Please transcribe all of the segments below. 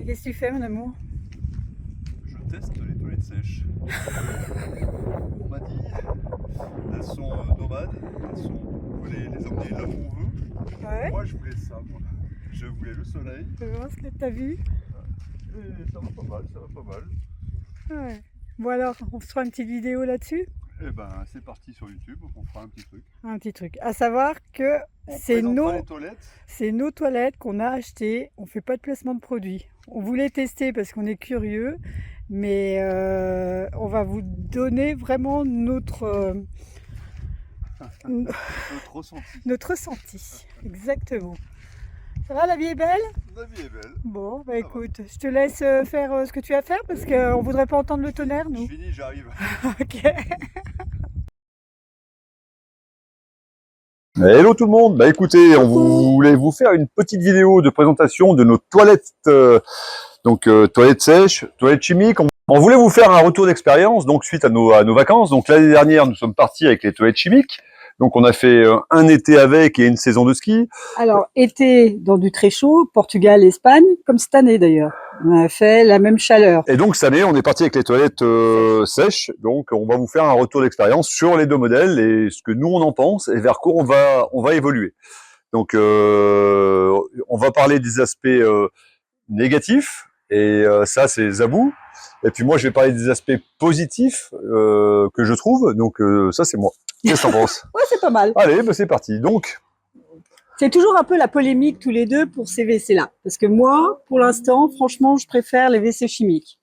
Qu'est-ce que tu fais, mon amour? Je teste les toilettes sèches. On m'a dit, elles sont nomades, on peut les emmener là où on veut. Ouais. Moi, je voulais ça, moi. Je voulais le soleil. Je vais voir ce que tu as vu. Et ça va pas mal, ça va pas mal. Ouais. Bon alors, on se fera une petite vidéo là-dessus. Et ben, c'est parti sur YouTube, on fera un petit truc. Un petit truc. À savoir que On c'est présentera les toilettes. nos toilettes qu'on a achetées. On fait pas de placement de produits. On voulait tester parce qu'on est curieux, mais on va vous donner vraiment Notre ressenti. notre ressenti. Exactement. Ça va, la vie est belle? La vie est belle. Bon, bah écoute, je te laisse faire ce que tu as à faire parce qu'on voudrait pas entendre le tonnerre, Je nous. finis, j'arrive. Ok. Hello tout le monde, bah écoutez, on voulait vous faire une petite vidéo de présentation de nos toilettes, toilettes sèches, toilettes chimiques. On voulait vous faire un retour d'expérience, donc suite à nos vacances. Donc l'année dernière, nous sommes partis avec les toilettes chimiques. Donc on a fait un été avec et une saison de ski. Alors, été dans du très chaud, Portugal, Espagne, comme cette année d'ailleurs. On a fait la même chaleur. Et donc cette année, on est parti avec les toilettes sèches. Donc on va vous faire un retour d'expérience sur les deux modèles et ce que nous on en pense et vers quoi on va évoluer. Donc on va parler des aspects négatifs et ça c'est Zabou. Et puis moi je vais parler des aspects positifs que je trouve. Donc ça c'est moi. Qu'est-ce que t'en penses? Ouais, c'est pas mal. Allez, bah, c'est parti. Donc C'est toujours un peu la polémique tous les deux pour ces WC-là. Parce que moi, pour l'instant, franchement, je préfère les WC chimiques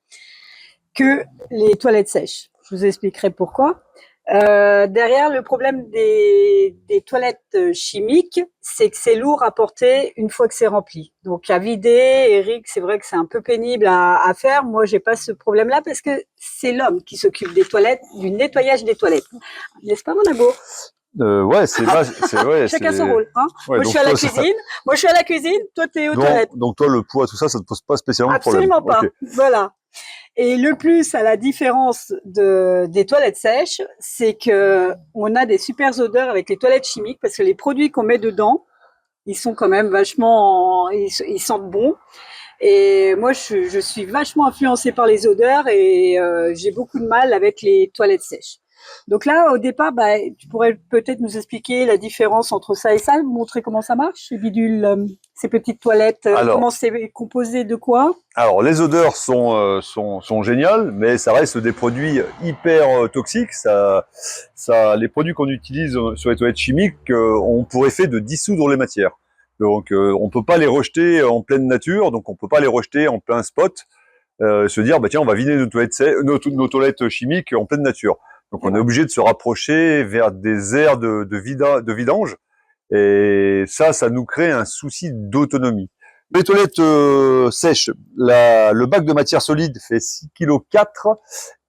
que les toilettes sèches. Je vous expliquerai pourquoi. Derrière, le problème des toilettes chimiques, c'est que c'est lourd à porter une fois que c'est rempli. Donc à vider, Eric, c'est vrai que c'est un peu pénible à faire. Moi, j'ai pas ce problème-là parce que c'est l'homme qui s'occupe des toilettes, du nettoyage des toilettes. N'est-ce pas, mon amour? ouais, c'est ouais, Chacun son rôle. Hein, ouais, moi, je suis à la cuisine. Moi, je suis à la cuisine. Toi, tu es aux toilettes. Donc toi, le poids, tout ça, ça te pose pas spécialement de problème. Absolument pas. Okay. Voilà. Et le plus, à la différence des toilettes sèches, c'est que on a des super odeurs avec les toilettes chimiques parce que les produits qu'on met dedans, ils sont quand même vachement, ils sentent bon. Et moi, je suis vachement influencée par les odeurs et j'ai beaucoup de mal avec les toilettes sèches. Donc là, au départ, bah, tu pourrais peut-être nous expliquer la différence entre ça et ça, montrer comment ça marche, ces bidules, ces petites toilettes, comment c'est composé de quoi? Alors, les odeurs sont géniales, mais ça reste des produits hyper toxiques. Les produits qu'on utilise sur les toilettes chimiques ont pour effet de dissoudre les matières. Donc, on peut pas les rejeter en pleine nature, donc on peut pas les rejeter en plein spot. Se dire, bah tiens, on va vider nos toilettes chimiques en pleine nature. Donc, on est obligé de se rapprocher vers des aires de vidange. Et ça nous crée un souci d'autonomie. Les toilettes sèches, le bac de matière solide fait 6,4 kg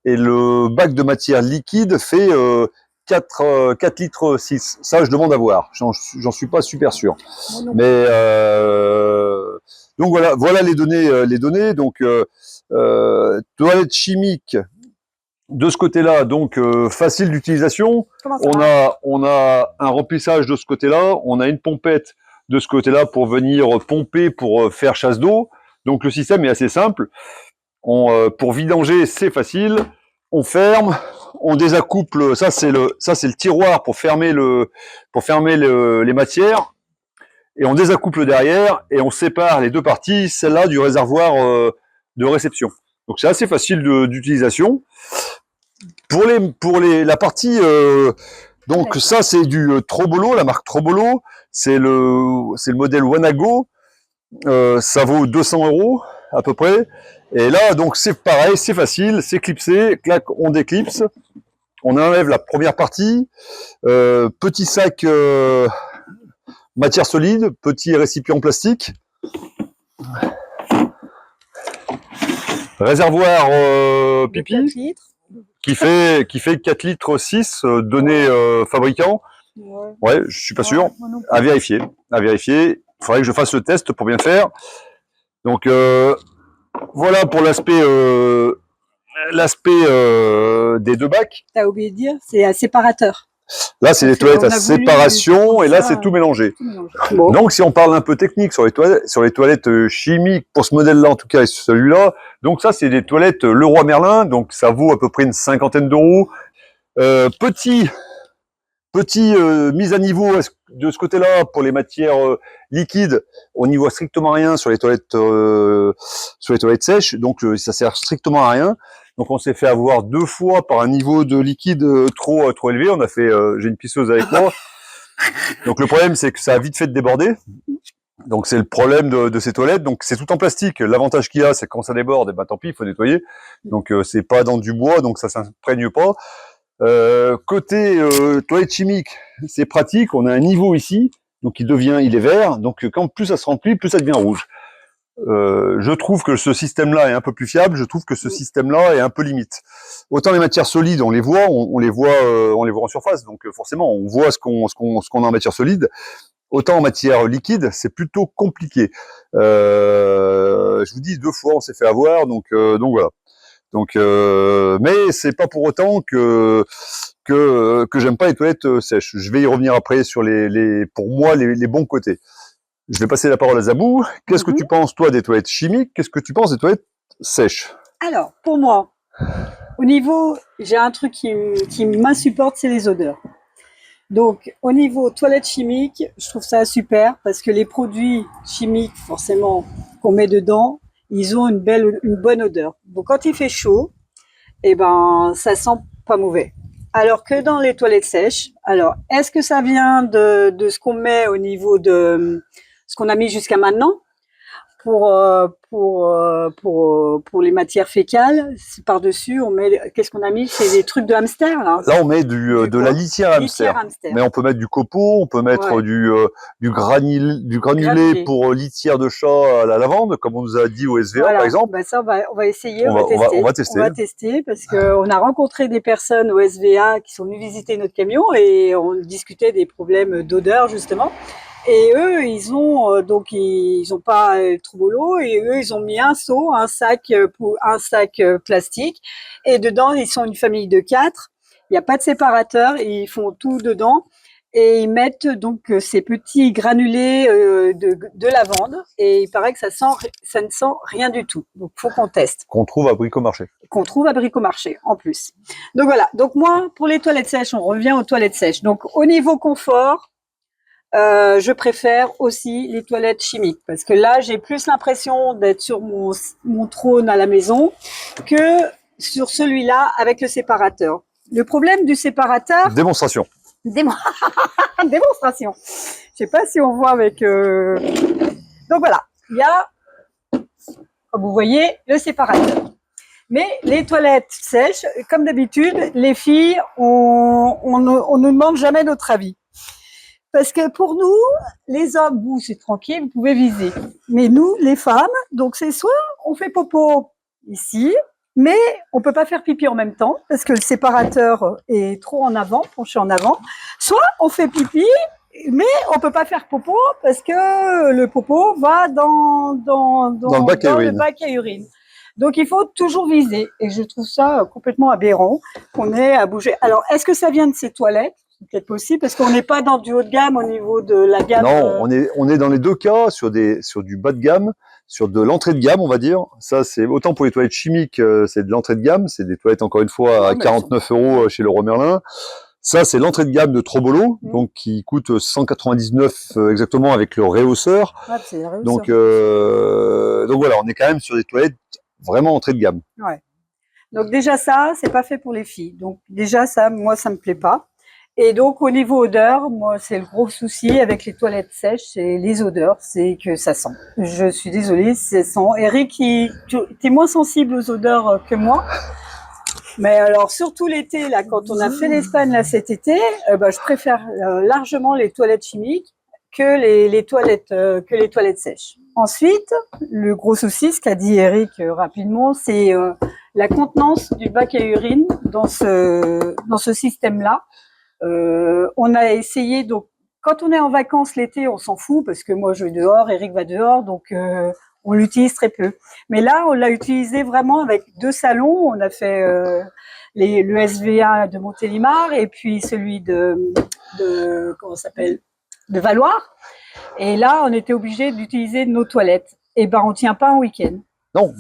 et le bac de matière liquide fait 4 litres 6. Ça, je demande à voir. J'en suis pas super sûr. Mais donc voilà les données. Donc toilettes chimiques. De ce côté-là, donc facile d'utilisation. On a un remplissage de ce côté-là, on a une pompette de ce côté-là pour venir pomper, pour faire chasse d'eau. Donc le système est assez simple. Pour vidanger, c'est facile. On ferme, on désaccouple. Ça c'est le tiroir pour fermer les matières. Et on désaccouple derrière et on sépare les deux parties, celle-là du réservoir de réception. Donc c'est assez facile d'utilisation. Pour la partie donc ça c'est du Trobolo, la marque Trobolo, c'est le modèle Wanago, ça vaut 200 € à peu près. Et là donc c'est pareil, c'est facile, c'est clipsé, clac, on déclipse, on enlève la première partie, petit sac matière solide, petit récipient plastique, réservoir pipi. Qui fait 4 litres 6 données fabricant. Ouais, je suis pas sûr. À vérifier. Il faudrait que je fasse le test pour bien faire. Donc voilà pour l'aspect des deux bacs. T'as oublié de dire, c'est un séparateur. Là, c'est les toilettes à séparation et là, c'est tout mélangé. Bon. Donc, si on parle un peu technique sur les toilettes chimiques, pour ce modèle-là en tout cas et celui-là, donc ça, c'est des toilettes Leroy Merlin, donc ça vaut à peu près une 50aine d'euros. Petit mise à niveau de ce côté-là pour les matières liquides, on n'y voit strictement rien sur les toilettes sèches, donc ça sert strictement à rien. Donc on s'est fait avoir 2 fois par un niveau de liquide trop élevé. On a fait, j'ai une pisseuse avec moi. Donc le problème c'est que ça a vite fait de déborder. Donc c'est le problème de ces toilettes. Donc c'est tout en plastique. L'avantage qu'il y a, c'est que quand ça déborde, ben tant pis, il faut nettoyer. Donc c'est pas dans du bois, donc ça s'imprègne pas. Côté toilette chimique, c'est pratique. On a un niveau ici, donc il est vert. Donc quand plus ça se remplit, plus ça devient rouge. Je trouve que ce système-là est un peu plus fiable. Je trouve que ce système-là est un peu limite. Autant les matières solides, on les voit, on les voit en surface. Donc forcément, on voit ce qu'on a en matière solide. Autant en matière liquide, c'est plutôt compliqué. Je vous dis 2 fois, on s'est fait avoir. Donc voilà. Donc, mais c'est pas pour autant que j'aime pas les toilettes sèches. Je vais y revenir après sur pour moi les bons côtés. Je vais passer la parole à Zabou. Qu'est-ce que tu penses toi des toilettes chimiques? Qu'est-ce que tu penses des toilettes sèches? Alors, pour moi, au niveau, j'ai un truc qui m'insupporte, c'est les odeurs. Donc, au niveau toilettes chimiques, je trouve ça super parce que les produits chimiques, forcément, qu'on met dedans, ils ont une bonne odeur. Donc, quand il fait chaud, eh ben, ça sent pas mauvais. Alors que dans les toilettes sèches, alors, est-ce que ça vient de ce qu'on met au niveau de ce qu'on a mis jusqu'à maintenant pour les matières fécales, par-dessus, on met, qu'est-ce qu'on a mis? C'est des trucs de hamster, là. Là, on met de la litière hamster. Mais on peut mettre du copeaux, on peut mettre du granulé pour litière de chat à la lavande, comme on nous a dit au SVA, par exemple. Ben ça, on va essayer, on va tester parce qu'on a rencontré des personnes au SVA qui sont venues visiter notre camion et on discutait des problèmes d'odeur, justement. Et eux, ils ont pas le Trobolo et eux, ils ont mis un seau, un sac plastique et dedans, ils sont une famille de 4. Il n'y a pas de séparateur, ils font tout dedans et ils mettent donc ces petits granulés de lavande et il paraît que ça ne sent rien du tout. Donc faut qu'on teste. Qu'on trouve à Bricomarché. Qu'on trouve à Bricomarché en plus. Donc voilà. Donc moi, pour les toilettes sèches, on revient aux toilettes sèches. Donc au niveau confort, je préfère aussi les toilettes chimiques parce que là, j'ai plus l'impression d'être sur mon trône à la maison que sur celui-là avec le séparateur. Le problème du séparateur… Démonstration. Démonstration. Je sais pas si on voit avec… Donc voilà, il y a, comme vous voyez, le séparateur. Mais les toilettes sèches, comme d'habitude, les filles, on ne demande jamais notre avis. Parce que pour nous, les hommes, vous, c'est tranquille, vous pouvez viser. Mais nous, les femmes, donc c'est soit on fait popo ici, mais on peut pas faire pipi en même temps parce que le séparateur est trop en avant, penché en avant. Soit on fait pipi, mais on peut pas faire popo parce que le popo va dans le bac à urine. Donc il faut toujours viser. Et je trouve ça complètement aberrant qu'on ait à bouger. Alors, est-ce que ça vient de ces toilettes? C'est peut-être possible parce qu'on n'est pas dans du haut de gamme au niveau de la gamme. Non, on est dans les 2 cas sur du bas de gamme, sur de l'entrée de gamme, on va dire. Ça, c'est autant pour les toilettes chimiques, c'est de l'entrée de gamme, c'est des toilettes encore une fois à 49 € chez Leroy Merlin. Ça, c'est l'entrée de gamme de Trobolo, donc qui coûte 199 exactement avec le réhausseur. Ah, c'est le réhausseur. Donc voilà, on est quand même sur des toilettes vraiment entrée de gamme. Ouais. Donc déjà ça, c'est pas fait pour les filles. Donc déjà ça, moi, ça me plaît pas. Et donc, au niveau odeur, moi, c'est le gros souci avec les toilettes sèches, c'est les odeurs, c'est que ça sent. Je suis désolée, ça sent. Eric, tu es moins sensible aux odeurs que moi. Mais alors, surtout l'été, là, quand on a fait l'Espagne, là, cet été, je préfère largement les toilettes chimiques que les toilettes sèches. Ensuite, le gros souci, ce qu'a dit Eric rapidement, c'est la contenance du bac à urine dans ce système-là. On a essayé, donc quand on est en vacances l'été, on s'en fout parce que moi je vais dehors, Eric va dehors, donc on l'utilise très peu. Mais là, on l'a utilisé vraiment avec 2 salons. On a fait le SVA de Montélimar et puis celui comment ça s'appelle, de Valloire. Et là, on était obligé d'utiliser nos toilettes. Et ben, on tient pas un week-end. Non,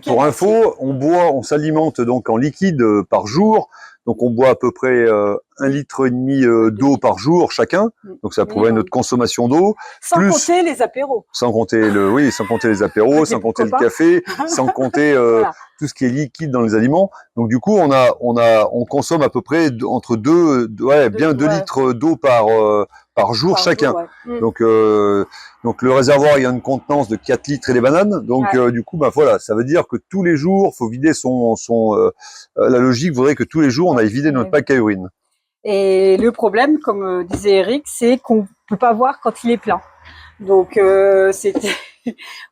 pour info, on s'alimente donc en liquide par jour. Donc on boit à peu près 1,5 litre d'eau par jour chacun. Donc ça provient de notre consommation d'eau. Sans compter les apéros. Sans compter sans compter les apéros, sans compter le café, sans compter voilà. tout ce qui est liquide dans les aliments. Donc du coup, on consomme à peu près entre 2 litres d'eau par jour chacun. Donc le réservoir, il y a une contenance de 4 litres et des bananes. Donc du coup, voilà, ça veut dire que tous les jours, faut vider la logique voudrait que tous les jours, on aille vider notre bac à urine. Et le problème, comme disait Eric, c'est qu'on peut pas voir quand il est plein. Donc c'était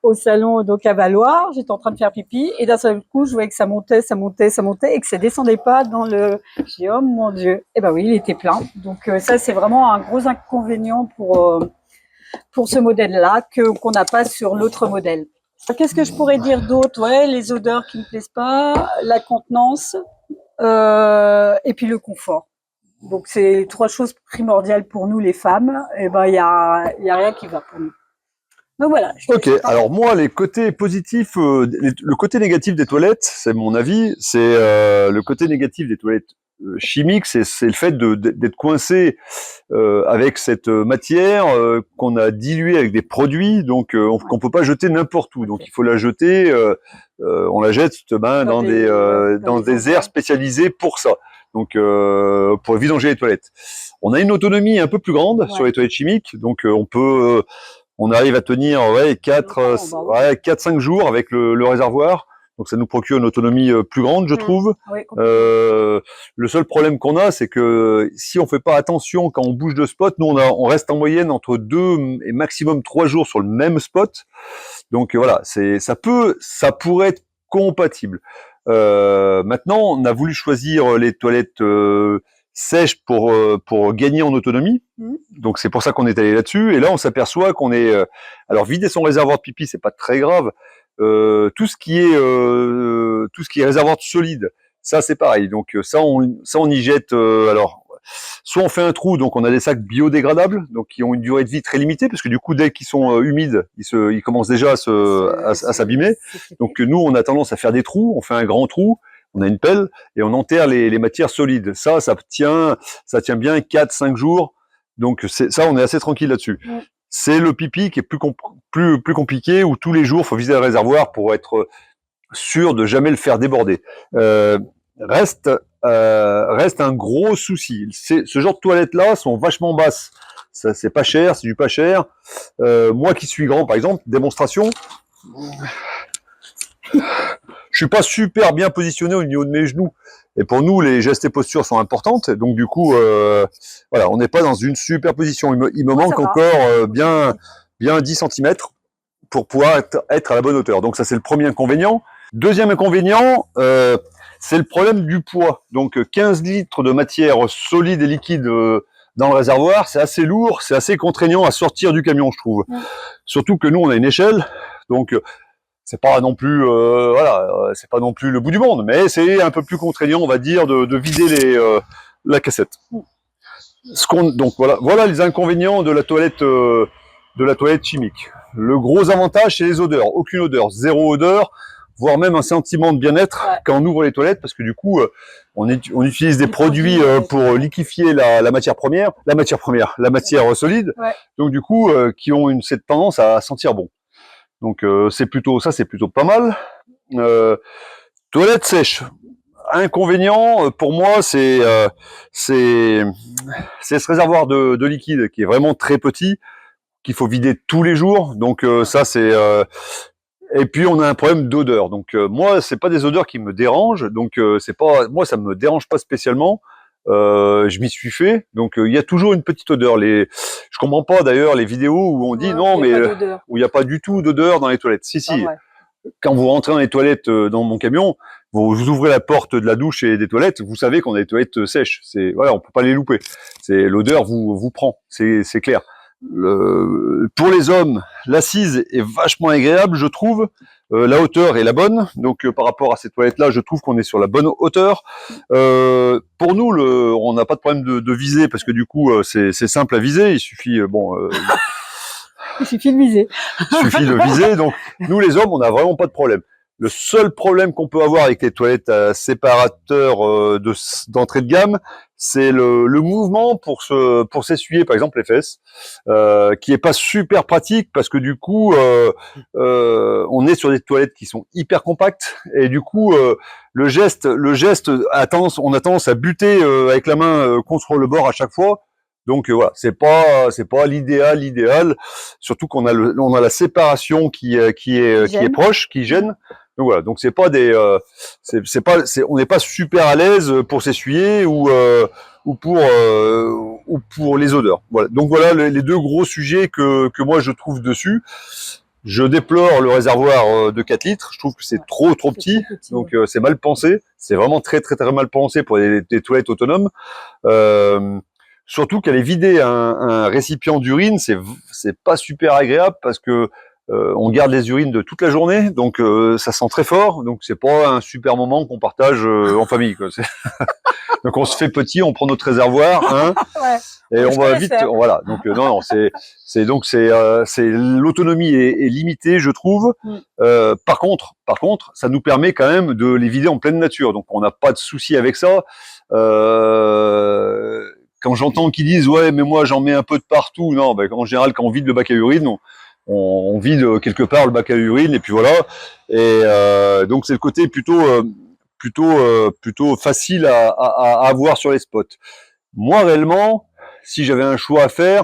au salon donc à Valloire, j'étais en train de faire pipi et d'un seul coup, je voyais que ça montait et que ça descendait pas dans le. J'ai dit oh mon Dieu, et ben oui, il était plein. Donc ça, c'est vraiment un gros inconvénient pour ce modèle-là qu'on n'a pas sur l'autre modèle. Qu'est-ce que je pourrais dire d'autre? Ouais, les odeurs qui me plaisent pas, la contenance et puis le confort. Donc c'est 3 choses primordiales pour nous les femmes. Et ben il y a rien qui va pour nous. Donc voilà. Ok. Alors moi, les côtés positifs, le côté négatif des toilettes, c'est mon avis. C'est le côté négatif des toilettes chimiques, c'est le fait d'être coincé avec cette matière qu'on a diluée avec des produits, donc qu'on peut pas jeter n'importe où. Donc il faut la jeter, on la jette dans des aires spécialisées pour ça. Donc pour vidanger les toilettes. On a une autonomie un peu plus grande sur les toilettes chimiques, donc on arrive à tenir 4-5 jours avec le réservoir. Donc ça nous procure une autonomie plus grande, je trouve. Oui, le seul problème qu'on a, c'est que si on fait pas attention quand on bouge de spot, nous on reste en moyenne entre 2 et maximum 3 jours sur le même spot. Donc voilà, ça pourrait être compatible. Maintenant, on a voulu choisir les toilettes sèches pour gagner en autonomie. Donc c'est pour ça qu'on est allé là-dessus. Et là, on s'aperçoit qu'on est. Alors vider son réservoir de pipi, c'est pas très grave. Tout ce qui est réservoir de solide, ça c'est pareil. Donc ça on y jette. Alors soit on fait un trou, donc on a des sacs biodégradables, donc qui ont une durée de vie très limitée, parce que du coup dès qu'ils sont humides, ils commencent déjà à s'abîmer. Donc nous on a tendance à faire des trous, on fait un grand trou, on a une pelle et on enterre les matières solides. Ça tient bien 4-5 jours. Donc on est assez tranquille là-dessus. C'est le pipi qui est plus compliqué, où tous les jours, il faut viser le réservoir pour être sûr de jamais le faire déborder. Reste un gros souci. Ce genre de toilettes-là sont vachement basses. Ça, c'est pas cher, c'est du pas cher. Moi qui suis grand, par exemple, démonstration, je suis pas super bien positionné au niveau de mes genoux. Et pour nous, les gestes et postures sont importantes. Donc du coup, voilà, on n'est pas dans une super position. Il me manque encore bien 10 cm pour pouvoir être à la bonne hauteur. Donc ça, c'est le premier inconvénient. Deuxième inconvénient, c'est le problème du poids. Donc 15 litres de matière solide et liquide dans le réservoir, c'est assez lourd, c'est assez contraignant à sortir du camion, je trouve. Surtout que nous, on a une échelle, donc c'est pas non plus c'est pas non plus le bout du monde, mais c'est un peu plus contraignant, on va dire, de vider la cassette. Donc voilà les inconvénients de la toilette chimique. Le gros avantage, c'est les odeurs. Aucune odeur, zéro odeur, voire même un sentiment de bien-être quand on ouvre les toilettes, parce que du coup, on utilise des produits pour liquéfier la matière solide. Donc du coup, qui ont cette tendance à sentir bon. Donc c'est plutôt pas mal. Toilette sèche. Inconvénient pour moi, c'est ce réservoir de liquide qui est vraiment très petit, qu'il faut vider tous les jours. Donc ça c'est et puis on a un problème d'odeur. Donc moi c'est pas des odeurs qui me dérangent. Donc moi ça me dérange pas spécialement. Je m'y suis fait, donc il y a toujours une petite odeur. Je comprends pas d'ailleurs les vidéos où on dit où il n'y a pas du tout d'odeur dans les toilettes. Si. Quand vous rentrez dans les toilettes dans mon camion, vous ouvrez la porte de la douche et des toilettes, vous savez qu'on a des toilettes sèches. On peut pas les louper. L'odeur vous prend, c'est clair. Pour les hommes, l'assise est vachement agréable, je trouve. La hauteur est la bonne, donc par rapport à ces toilettes-là, je trouve qu'on est sur la bonne hauteur. Pour nous, on n'a pas de problème de viser parce que du coup, c'est simple à viser. Il suffit, Il suffit de viser. il suffit de viser. Donc, nous les hommes, on n'a vraiment pas de problème. Le seul problème qu'on peut avoir avec les toilettes à séparateur d'entrée de gamme, c'est le mouvement pour s'essuyer, par exemple, les fesses, qui est pas super pratique parce que du coup, on est sur des toilettes qui sont hyper compactes et du coup, le geste on a tendance à buter avec la main contre le bord à chaque fois. Donc voilà, c'est pas l'idéal, surtout qu'on a on a la séparation qui est proche, qui gêne. Donc voilà, donc c'est pas on n'est pas super à l'aise pour s'essuyer ou pour les odeurs. Voilà. Donc voilà les deux gros sujets que moi je trouve dessus. Je déplore le réservoir de 4 litres. Je trouve que c'est trop petit. Donc c'est mal pensé. C'est vraiment très mal pensé pour des toilettes autonomes. Surtout qu'aller vider un récipient d'urine, c'est pas super agréable parce que on garde les urines de toute la journée, donc ça sent très fort, donc c'est pas un super moment qu'on partage en famille, quoi. Donc on se fait petit, on prend notre réservoir, hein, et on va vite, voilà. Donc non, c'est l'autonomie est limitée, je trouve. Par contre, ça nous permet quand même de les vider en pleine nature, donc on n'a pas de souci avec ça. Quand j'entends qu'ils disent ouais, mais moi j'en mets un peu de partout, non, ben, en général quand on vide le bac à urine, on vide quelque part le bac à urine et puis voilà. Et donc c'est le côté plutôt facile à avoir sur les spots. Moi réellement, si j'avais un choix à faire,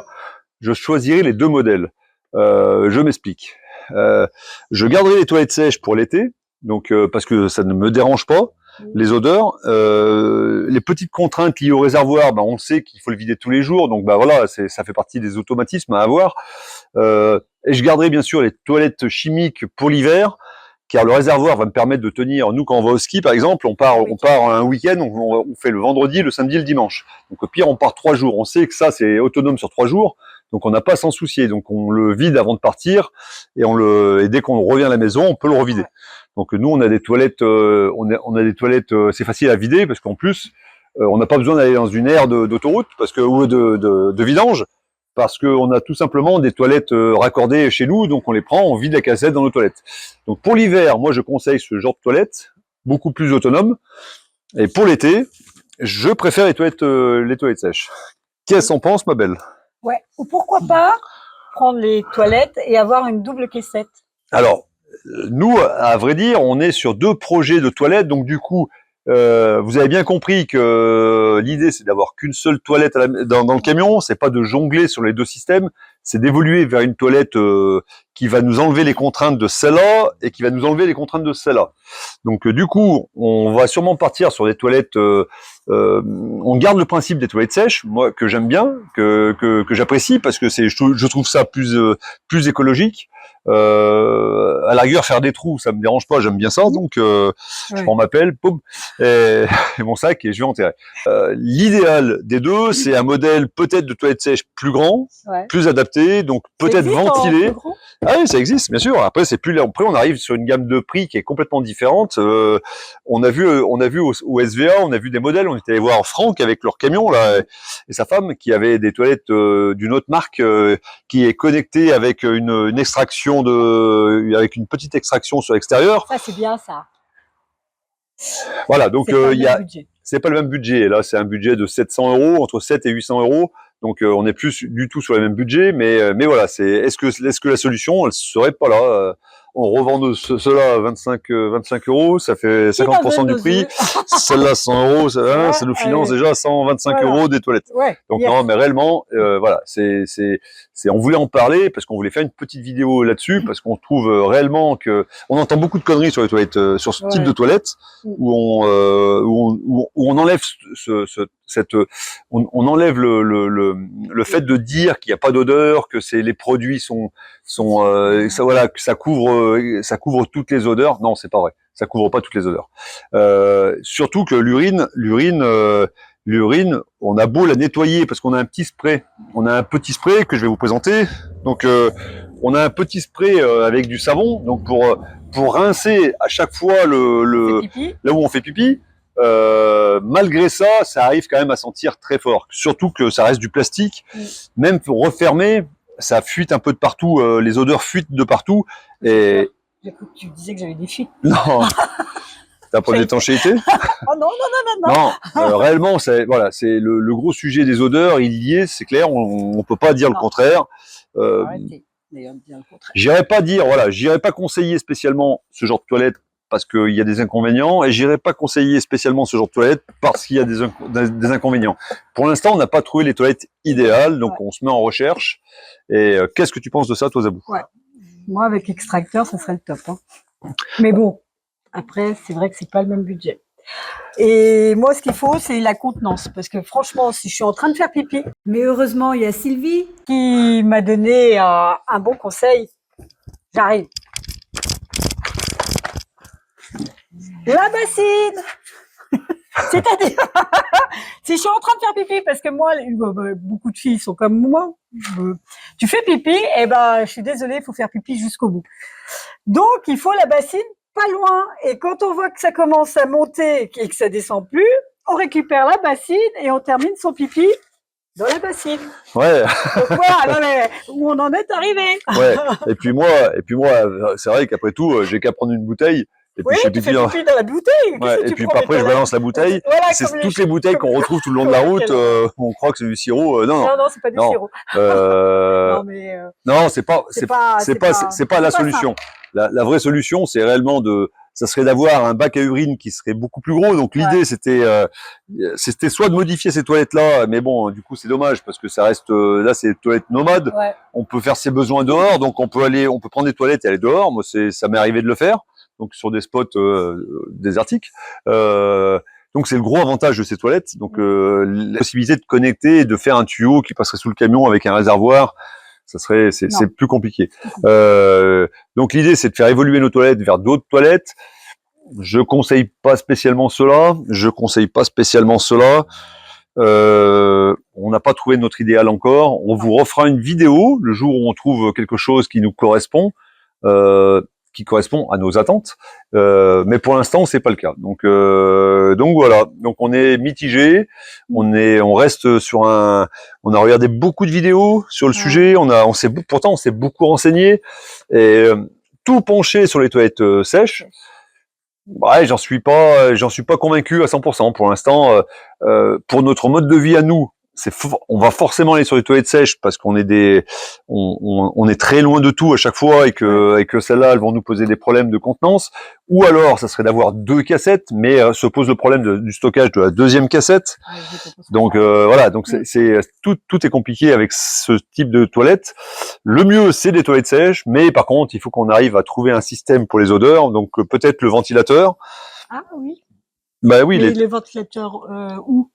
je choisirais les deux modèles. Je m'explique. Je garderai les toilettes sèches pour l'été, donc parce que ça ne me dérange pas. Les odeurs, les petites contraintes liées au réservoir, ben on sait qu'il faut le vider tous les jours, donc ben voilà, ça fait partie des automatismes à avoir. Et je garderai bien sûr les toilettes chimiques pour l'hiver, car le réservoir va me permettre de tenir. Nous, quand on va au ski, par exemple, on part un week-end, on fait le vendredi, le samedi, le dimanche. Donc au pire, on part 3 jours. On sait que ça, c'est autonome sur 3 jours, donc on n'a pas à s'en soucier. Donc on le vide avant de partir, et dès qu'on revient à la maison, on peut le revider. Donc nous, on a des toilettes, c'est facile à vider parce qu'en plus, on n'a pas besoin d'aller dans une aire d'autoroute ou de vidange, parce qu'on a tout simplement des toilettes raccordées chez nous, donc on les prend, on vide la cassette dans nos toilettes. Donc pour l'hiver, moi je conseille ce genre de toilettes, beaucoup plus autonome. Et pour l'été, je préfère les toilettes sèches. Qu'est-ce qu'on pense, ma belle? Ouais. Ou pourquoi pas prendre les toilettes et avoir une double caissette? Alors, nous, à vrai dire, on est sur 2 projets de toilettes, donc du coup, vous avez bien compris que l'idée c'est d'avoir qu'une seule toilette dans le camion, c'est pas de jongler sur les 2 systèmes, c'est d'évoluer vers une toilette qui va nous enlever les contraintes de celle-là et qui va nous enlever les contraintes de celle-là. Donc du coup, on va sûrement partir sur des toilettes. On garde le principe des toilettes sèches, moi que j'aime bien, que j'apprécie parce que je trouve ça plus écologique. À la rigueur, faire des trous, ça me dérange pas, j'aime bien ça, donc je prends ma pelle, poum, et mon sac et je vais enterrer. L'idéal des deux, c'est un modèle peut-être de toilette sèche plus grand, plus adapté, donc peut-être ventilé. Ah oui, ça existe, bien sûr. Après, après, on arrive sur une gamme de prix qui est complètement différente. On a vu au SVA, on a vu des modèles. On était allé voir Franck avec leur camion là et sa femme qui avait des toilettes d'une autre marque qui est connectée avec une extraction avec une petite extraction sur l'extérieur. Ça c'est bien ça. Voilà, donc c'est pas le même budget. Là, c'est un budget de 700 €, entre 7 et 800 €. Donc on n'est plus du tout sur le même budget, mais voilà, est-ce que la solution, elle serait pas là? On revend cela à 25 €, ça fait 50% du prix. Celle-là, 100 €, ça nous finance déjà 125 € des toilettes. Donc non, mais réellement, voilà, on voulait en parler parce qu'on voulait faire une petite vidéo là-dessus, parce qu'on trouve réellement on entend beaucoup de conneries sur les toilettes, sur ce type de toilettes, où on enlève on enlève le fait de dire qu'il n'y a pas d'odeur, que les produits que ça couvre toutes les odeurs. Non, c'est pas vrai. Ça couvre pas toutes les odeurs. Surtout que l'urine, on a beau la nettoyer parce qu'on a un petit spray. On a un petit spray que je vais vous présenter. Donc, on a un petit spray avec du savon, donc pour pour rincer à chaque fois là où on fait pipi, malgré ça, ça arrive quand même à sentir très fort. Surtout que ça reste du plastique. Même pour refermer, ça fuite un peu de partout. Les odeurs fuitent de partout. Et J'ai cru que tu disais que j'avais des fuites. non, t'as pas d'étanchéité? Oh non, non, non, non, non. Non, réellement, c'est voilà, c'est le gros sujet des odeurs. Il y est, c'est clair. On peut pas dire le contraire. Arrêtez d'ailleurs de dire le contraire. J'irai pas conseiller spécialement ce genre de toilette parce qu'il y a des inconvénients, et j'irai pas conseiller spécialement ce genre de toilette parce qu'il y a des inconvénients. Pour l'instant, on n'a pas trouvé les toilettes idéales, donc on se met en recherche. Et qu'est-ce que tu penses de ça, toi, Zabou? Moi, avec extracteur, ça serait le top. Hein. Mais bon, après, c'est vrai que c'est pas le même budget. Et moi, ce qu'il faut, c'est la contenance. Parce que franchement, si je suis en train de faire pipi, mais heureusement, il y a Sylvie qui m'a donné un bon conseil. J'arrive. La bassine. C'est-à-dire, si je suis en train de faire pipi, parce que moi, beaucoup de filles sont comme moi, tu fais pipi, et ben, je suis désolée, il faut faire pipi jusqu'au bout. Donc, il faut la bassine pas loin. Et quand on voit que ça commence à monter et que ça descend plus, on récupère la bassine et on termine son pipi dans la bassine. Ouais. Donc voilà, mais où on en est arrivé. Ouais. Et puis moi, c'est vrai qu'après tout, j'ai qu'à prendre une bouteille. Et puis Oui, tu fais pipi dans la bouteille. Ouais, et puis après, je balance la bouteille. Voilà, c'est toutes les bouteilles qu'on retrouve tout le long de la route. On croit que c'est du sirop. Non, c'est pas du sirop. Non, mais non, c'est pas la solution. La vraie solution, c'est réellement ça serait d'avoir un bac à urine qui serait beaucoup plus gros. Donc l'idée, c'était soit de modifier ces toilettes-là, mais bon, du coup, c'est dommage parce que ça reste là, c'est des toilettes nomades. Ouais. On peut faire ses besoins dehors, donc on peut prendre des toilettes et aller dehors. Moi, ça m'est arrivé de le faire. Donc sur des spots désertiques. Donc c'est le gros avantage de ces toilettes. Donc la possibilité de connecter et de faire un tuyau qui passerait sous le camion avec un réservoir, c'est plus compliqué. Donc l'idée c'est de faire évoluer nos toilettes vers d'autres toilettes. Je conseille pas spécialement cela. On n'a pas trouvé notre idéal encore. On vous refera une vidéo le jour où on trouve quelque chose qui nous correspond. Qui correspond à nos attentes, mais pour l'instant c'est pas le cas. Donc voilà. Donc on est mitigé, on reste sur on a regardé beaucoup de vidéos sur le sujet, on s'est beaucoup renseigné et tout penché sur les toilettes sèches. Ouais, j'en suis pas convaincu à 100% pour l'instant. Pour notre mode de vie à nous, on va forcément aller sur les toilettes sèches parce qu'on est on est très loin de tout à chaque fois et que celles-là, elles vont nous poser des problèmes de contenance. Ou alors, ça serait d'avoir 2 cassettes, mais se pose le problème du stockage de la deuxième cassette. Donc voilà, donc tout est compliqué avec ce type de toilette. Le mieux, c'est des toilettes sèches, mais par contre, il faut qu'on arrive à trouver un système pour les odeurs. Donc peut-être le ventilateur. Ah oui. Bah oui. Mais les ventilateurs où?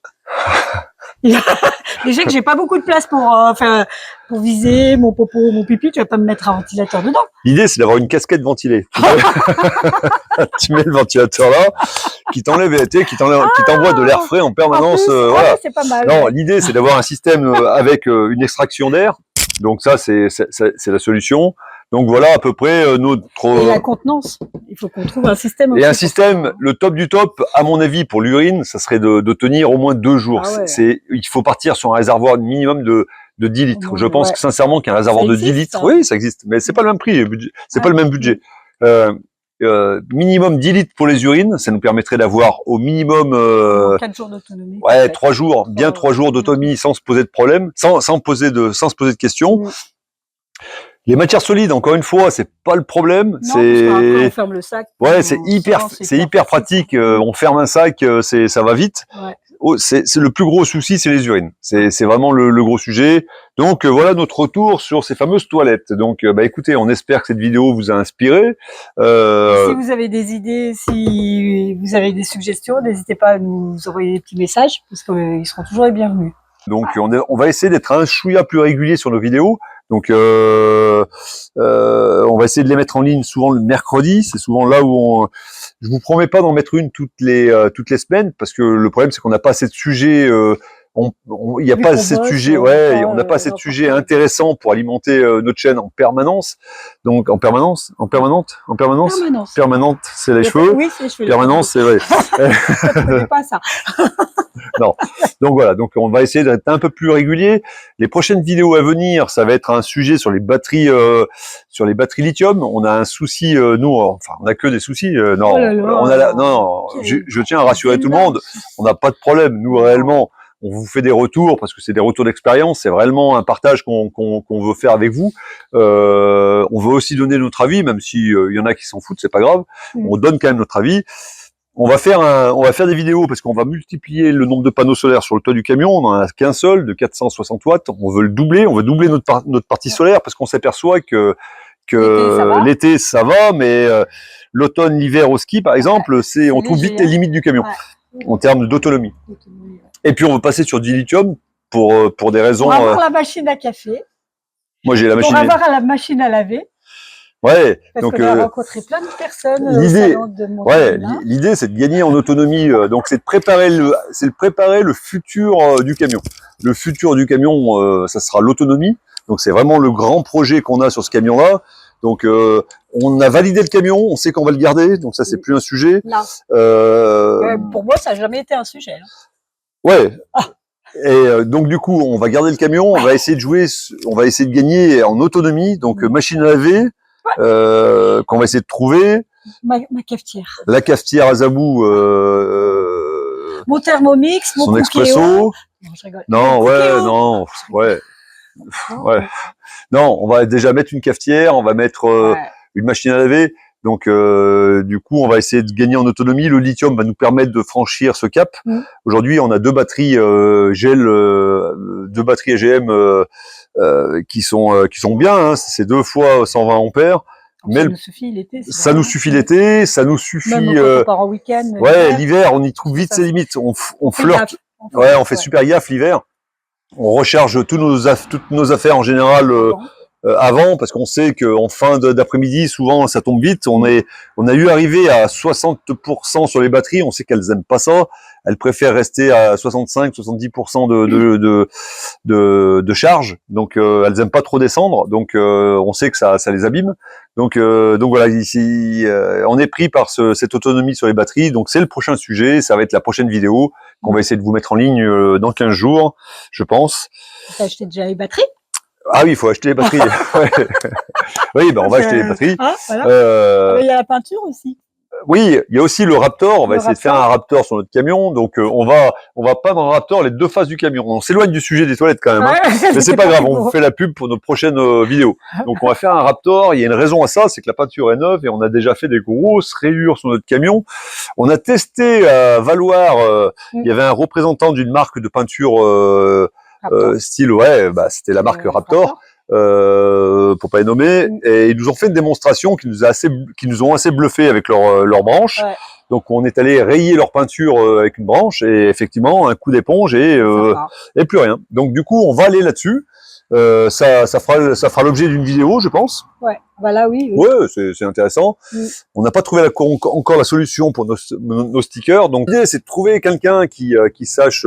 Déjà que j'ai pas beaucoup de place pour viser mon popo, mon pipi, tu vas pas me mettre un ventilateur dedans. L'idée, c'est d'avoir une casquette ventilée. Tu mets le ventilateur là, qui t'envoie de l'air frais en permanence. Voilà. C'est pas mal. Non, l'idée, c'est d'avoir un système avec une extraction d'air. Donc ça, c'est la solution. Donc voilà à peu près notre... Et la contenance, il faut qu'on trouve un système. Et un système, le top du top, à mon avis, pour l'urine, ça serait de tenir au moins 2 jours. Ah ouais. Il faut partir sur un réservoir minimum de 10 litres. Je pense que sincèrement qu'un réservoir de 10 litres, oui, ça existe, mais c'est pas le même prix, c'est pas le même budget. Minimum 10 litres pour les urines, ça nous permettrait d'avoir au minimum 4 jours d'autonomie. Ouais, 3 jours, bien 3 jours d'autonomie sans se poser de problème, sans se poser de questions. Les matières solides, encore une fois, c'est pas le problème. Non, c'est on ferme le sac. Ouais, c'est hyper pratique. On ferme un sac, ça va vite. Ouais. C'est le plus gros souci, c'est les urines. C'est vraiment le gros sujet. Donc voilà notre retour sur ces fameuses toilettes. Donc écoutez, on espère que cette vidéo vous a inspiré. Si vous avez des idées, si vous avez des suggestions, n'hésitez pas à nous envoyer des petits messages parce qu'ils seront toujours les bienvenus. Donc on va essayer d'être un chouïa plus régulier sur nos vidéos. Donc on va essayer de les mettre en ligne souvent le mercredi. C'est souvent là où je vous promets pas d'en mettre une toutes les semaines parce que le problème c'est qu'on n'a pas assez de sujets il n'y a Vu pas qu'on assez de bosse, sujets, on ouais, n'a pas, on n'a pas assez de d'en sujets sortir. intéressants pour alimenter notre chaîne en permanence. Donc en permanence, Permanence. permanente, c'est les Le- cheveux. Oui, c'est les cheveux. Permanence, c'est vrai. Je ne connais pas ça. Non. Donc voilà, donc on va essayer d'être un peu plus régulier. Les prochaines vidéos à venir, ça va être un sujet sur les batteries lithium. On a un souci, nous, enfin, on a que des soucis. Non, Oh là là. on a non, je tiens à rassurer tout le monde. On n'a pas de problème. Nous, réellement, on vous fait des retours parce que c'est des retours d'expérience. C'est vraiment un partage qu'on veut faire avec vous. On veut aussi donner notre avis, même si il y en a qui s'en foutent, c'est pas grave. On donne quand même notre avis. On va faire des vidéos parce qu'on va multiplier le nombre de panneaux solaires sur le toit du camion. On en a qu'un seul de 460 watts. On veut le doubler. On veut doubler notre partie solaire parce qu'on s'aperçoit que l'été ça va, mais l'automne, l'hiver au ski par exemple, on trouve vite les limites du camion en termes d'autonomie. Et puis on veut passer sur du lithium pour des raisons. Pour avoir la machine à café. Moi j'ai la machine. Pour avoir la machine à laver. Ouais. Parce donc qu'on a rencontré plein de personnes au l'idée, salon de Montréal. l'idée c'est de gagner en autonomie. Donc c'est de préparer le futur du camion. Le futur du camion, ça sera l'autonomie. Donc c'est vraiment le grand projet qu'on a sur ce camion-là. Donc on a validé le camion, on sait qu'on va le garder, donc ça c'est plus un sujet. Non. Pour moi ça n'a jamais été un sujet. Ouais. Et donc du coup on va garder le camion, on va essayer de gagner en autonomie. Donc machine à laver. Qu'on va essayer de trouver. Ma cafetière. La cafetière à Zabou. Mon Thermomix, mon son Cookéo. expresso. Non, je rigole. Non, ouais. Non, on va déjà mettre une cafetière, on va mettre une machine à laver. Donc, du coup, on va essayer de gagner en autonomie. Le lithium va nous permettre de franchir ce cap. Aujourd'hui, on a deux batteries deux batteries AGM qui sont bien. Hein. C'est 2 fois 120 ampères. Mais ça nous suffit l'été. Ça nous suffit l'été, ça nous suffit. Même quand on part en week-end. Ouais, l'hiver, on y trouve vite ses limites. On flirte. Ouais, on fait super gaffe l'hiver. On recharge toutes nos affaires en général avant, parce qu'on sait qu'en fin d'après-midi, souvent, ça tombe vite. On a eu arrivé à 60% sur les batteries. On sait qu'elles aiment pas ça. Elles préfèrent rester à 65-70% de charge. Donc, elles aiment pas trop descendre. Donc, on sait que ça les abîme. Donc voilà, ici, on est pris par cette autonomie sur les batteries. Donc, c'est le prochain sujet. Ça va être la prochaine vidéo qu'on va essayer de vous mettre en ligne dans 15 jours, je pense. T'as acheté déjà les batteries? Ah oui, il faut acheter les batteries. Oui, ben on va acheter les batteries. Ah, voilà. Il y a la peinture aussi. Oui, il y a aussi le Raptor. On va essayer de faire un Raptor sur notre camion. Donc, on va peindre en Raptor les 2 faces du camion. On s'éloigne du sujet des toilettes quand même. Hein. Mais c'est pas grave, on vous fait la pub pour nos prochaines vidéos. Donc, on va faire un Raptor. Il y a une raison à ça, c'est que la peinture est neuve et on a déjà fait des grosses rayures sur notre camion. On a testé à Valoir. Il y avait un représentant d'une marque de peinture style, c'était la marque Raptor. Pour pas les nommer, et ils nous ont fait une démonstration qui nous ont assez bluffé avec leurs branches. Ouais. Donc on est allé rayer leur peinture avec une branche et effectivement un coup d'éponge et plus rien. Donc du coup on va aller là-dessus. Ça fera l'objet d'une vidéo, je pense. Ouais, voilà, oui. Ouais, c'est intéressant. On n'a pas trouvé encore la solution pour nos stickers. Donc l'idée c'est de trouver quelqu'un qui sache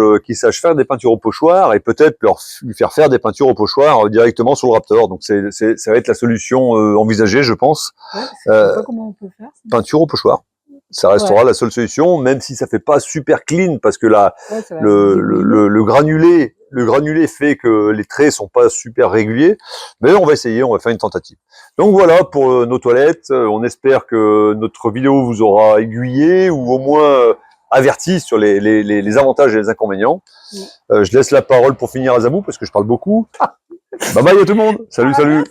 faire des peintures au pochoir et peut-être lui faire faire des peintures au pochoir directement sur le Raptor. Donc ça va être la solution envisagée, je pense. Ouais, je sais pas comment on peut faire. Peinture au pochoir. Ça restera la seule solution, même si ça fait pas super clean parce que le granulé fait que les traits sont pas super réguliers. Mais on va essayer, on va faire une tentative. Donc voilà pour nos toilettes. On espère que notre vidéo vous aura aiguillé ou au moins averti sur les avantages et les inconvénients. Je laisse la parole pour finir à Zabou parce que je parle beaucoup. Bye bye à tout le monde. Salut.